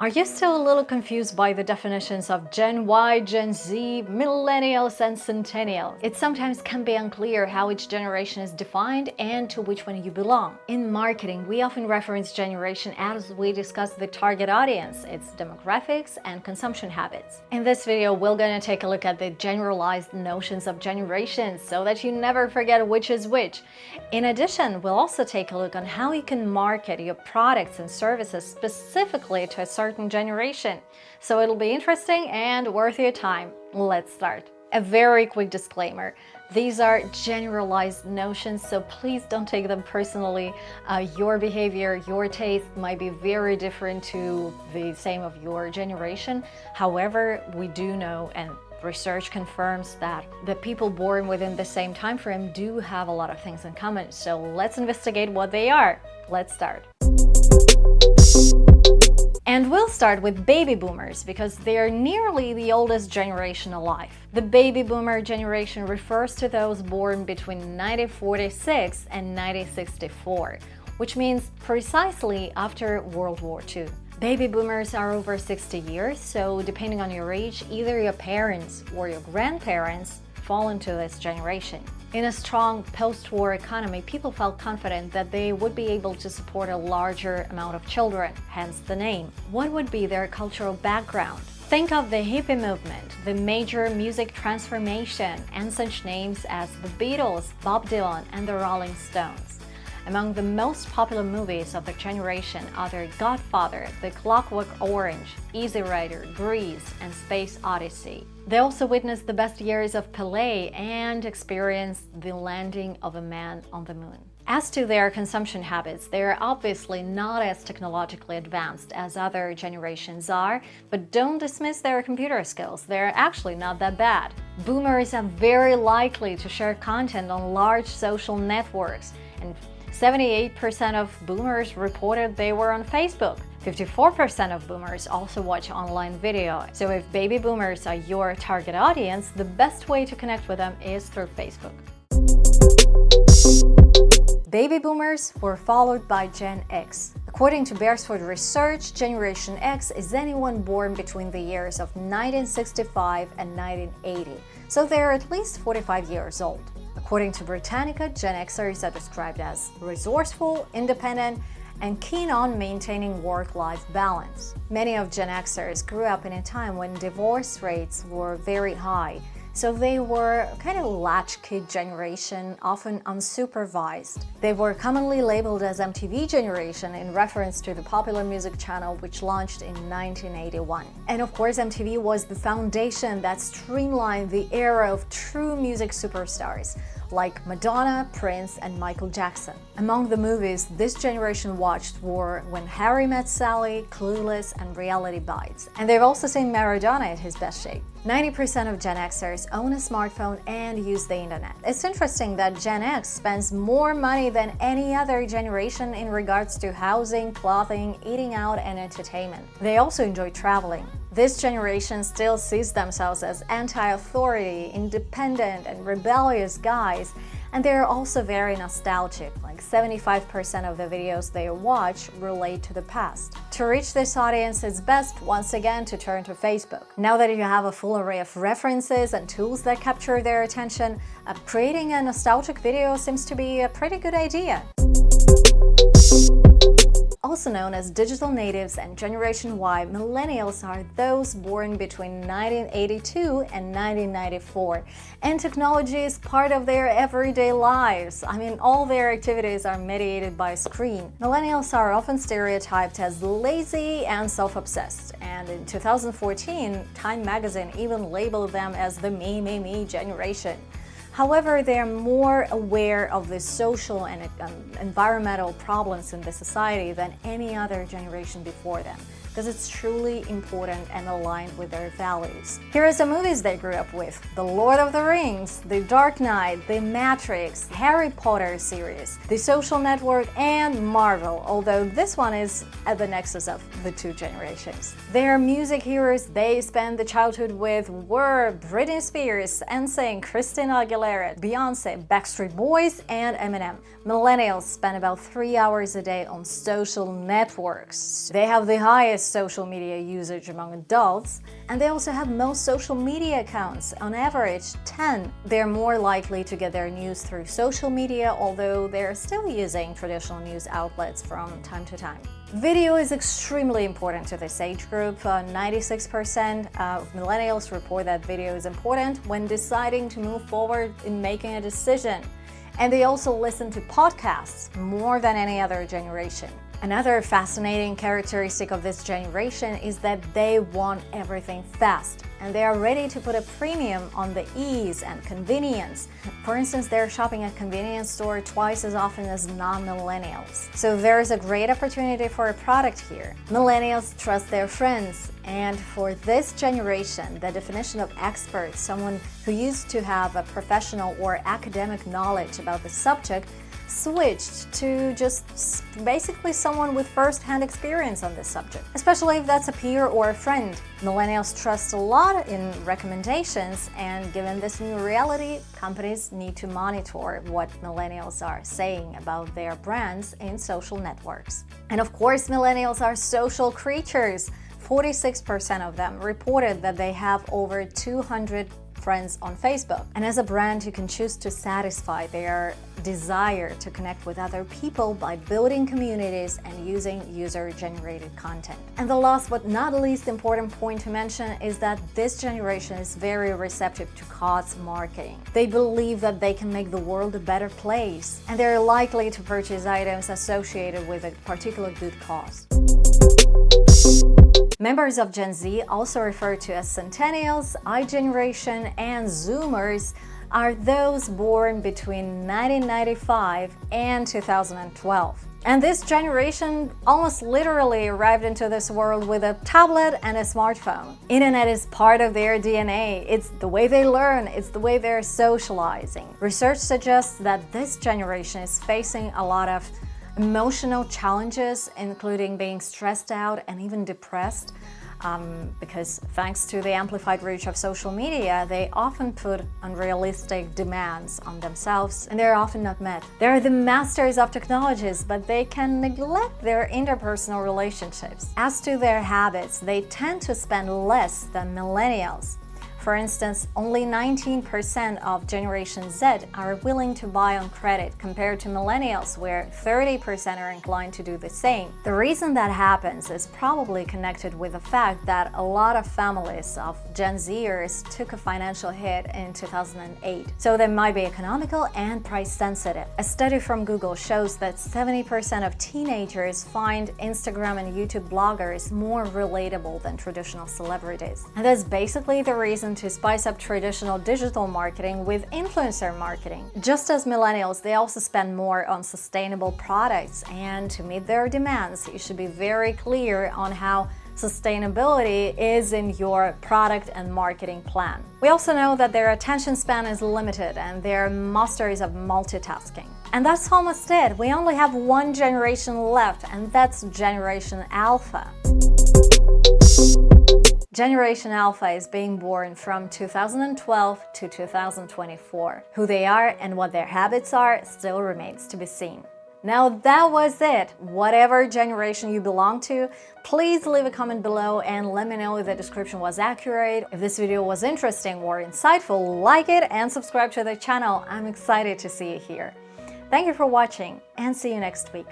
Are you still a little confused by the definitions of Gen Y, Gen Z, Millennials, and Centennials? It sometimes can be unclear how each generation is defined and to which one you belong. In marketing, we often reference generation as we discuss the target audience, its demographics, and consumption habits. In this video, we're going to take a look at the generalized notions of generations so that you never forget which is which. In addition, we'll also take a look on how you can market your products and services specifically to a certain generation. So it'll be interesting and worth your time. Let's start. A very quick disclaimer. These are generalized notions, so please don't take them personally. Your behavior, your taste might be very different to the same of your generation. However, we do know, and research confirms, that the people born within the same time frame do have a lot of things in common. So let's investigate what they are. Let's start. And we'll start with baby boomers because they are nearly the oldest generation alive. The baby boomer generation refers to those born between 1946 and 1964, which means precisely after World War II. Baby boomers are over 60 years, so depending on your age, either your parents or your grandparents fall into this generation. In a strong post-war economy, people felt confident that they would be able to support a larger amount of children, hence the name. What would be their cultural background? Think of the hippie movement, the major music transformation, and such names as the Beatles, Bob Dylan, and the Rolling Stones. Among the most popular movies of the generation are The Godfather, The Clockwork Orange, Easy Rider, Grease, and Space Odyssey. They also witnessed the best years of Pelé and experienced the landing of a man on the moon. As to their consumption habits, they are obviously not as technologically advanced as other generations are, but don't dismiss their computer skills. They're actually not that bad. Boomers are very likely to share content on large social networks, and 78% of boomers reported they were on Facebook. 54% of boomers also watch online video. So if baby boomers are your target audience, the best way to connect with them is through Facebook. Baby boomers were followed by Gen X. According to Beresford research, Generation X is anyone born between the years of 1965 and 1980, so they're at least 45 years old. According to Britannica, Gen Xers are described as resourceful, independent, and keen on maintaining work-life balance. Many of Gen Xers grew up in a time when divorce rates were very high, so they were kind of a latchkey generation, often unsupervised. They were commonly labeled as MTV generation in reference to the popular music channel which launched in 1981. And of course, MTV was the foundation that streamlined the era of true music superstars like Madonna, Prince, and Michael Jackson. Among the movies this generation watched were When Harry Met Sally, Clueless, and Reality Bites. And they've also seen Maradona at his best shape. 90% of Gen Xers own a smartphone and use the internet. It's interesting that Gen X spends more money than any other generation in regards to housing, clothing, eating out, and entertainment. They also enjoy traveling. This generation still sees themselves as anti-authority, independent, and rebellious guys, and they're also very nostalgic, like 75% of the videos they watch relate to the past. To reach this audience, it's best, once again, to turn to Facebook. Now that you have a full array of references and tools that capture their attention, creating a nostalgic video seems to be a pretty good idea. Also known as digital natives and Generation Y, Millennials are those born between 1982 and 1994, and technology is part of their everyday lives. I mean, all their activities are mediated by a screen. Millennials are often stereotyped as lazy and self-obsessed, and in 2014, Time magazine even labeled them as the me generation. However, they are more aware of the social and environmental problems in the society than any other generation before them, because it's truly important and aligned with their values. Here are some movies they grew up with: The Lord of the Rings, The Dark Knight, The Matrix, Harry Potter series, The Social Network, and Marvel, although this one is at the nexus of the two generations. Their music heroes they spent the childhood with were Britney Spears, NSYNC, Christina Aguilera, Beyonce, Backstreet Boys, and Eminem. Millennials spend about 3 hours a day on social networks. They have the highest highest social media usage among adults, and they also have most social media accounts, on average 10. They're more likely to get their news through social media, although they're still using traditional news outlets from time to time. Video is extremely important to this age group. 96% of millennials report that video is important when deciding to move forward in making a decision. And they also listen to podcasts more than any other generation. Another fascinating characteristic of this generation is that they want everything fast, and they are ready to put a premium on the ease and convenience. For instance, they're shopping at a convenience store twice as often as non-millennials. So there's a great opportunity for a product here. Millennials trust their friends, and for this generation, the definition of expert, someone who used to have a professional or academic knowledge about the subject, switched to just basically someone with first-hand experience on this subject, especially if that's a peer or a friend. Millennials trust a lot in recommendations, and given this new reality, companies need to monitor what millennials are saying about their brands in social networks. And of course, millennials are social creatures. 46% of them reported that they have over 200 friends on Facebook. And as a brand, you can choose to satisfy their desire to connect with other people by building communities and using user-generated content. And the last but not least important point to mention is that this generation is very receptive to cause marketing. They believe that they can make the world a better place, and they're likely to purchase items associated with a particular good cause. Members of Gen Z, also referred to as Centennials, iGeneration, and Zoomers, are those born between 1995 and 2012. And this generation almost literally arrived into this world with a tablet and a smartphone. Internet is part of their DNA. It's the way they learn, it's the way they're socializing. Research suggests that this generation is facing a lot of emotional challenges, including being stressed out and even depressed, because thanks to the amplified reach of social media, they often put unrealistic demands on themselves, and they're often not met. They're the masters of technologies, but they can neglect their interpersonal relationships. As to their habits, they tend to spend less than millennials. For instance, only 19% of Generation Z are willing to buy on credit compared to millennials, where 30% are inclined to do the same. The reason that happens is probably connected with the fact that a lot of families of Gen Zers took a financial hit in 2008, so they might be economical and price sensitive. A study from Google shows that 70% of teenagers find Instagram and YouTube bloggers more relatable than traditional celebrities. And that's basically the reason to spice up traditional digital marketing with influencer marketing. Just as millennials, they also spend more on sustainable products, and to meet their demands, you should be very clear on how sustainability is in your product and marketing plan. We also know that their attention span is limited and they're masters of multitasking. And that's almost it. We only have one generation left, and that's Generation Alpha. Generation Alpha is being born from 2012 to 2024. Who they are and what their habits are still remains to be seen. Now that was it. Whatever generation you belong to, please leave a comment below and let me know if the description was accurate. If this video was interesting or insightful, like it and subscribe to the channel. I'm excited to see you here. Thank you for watching, and see you next week.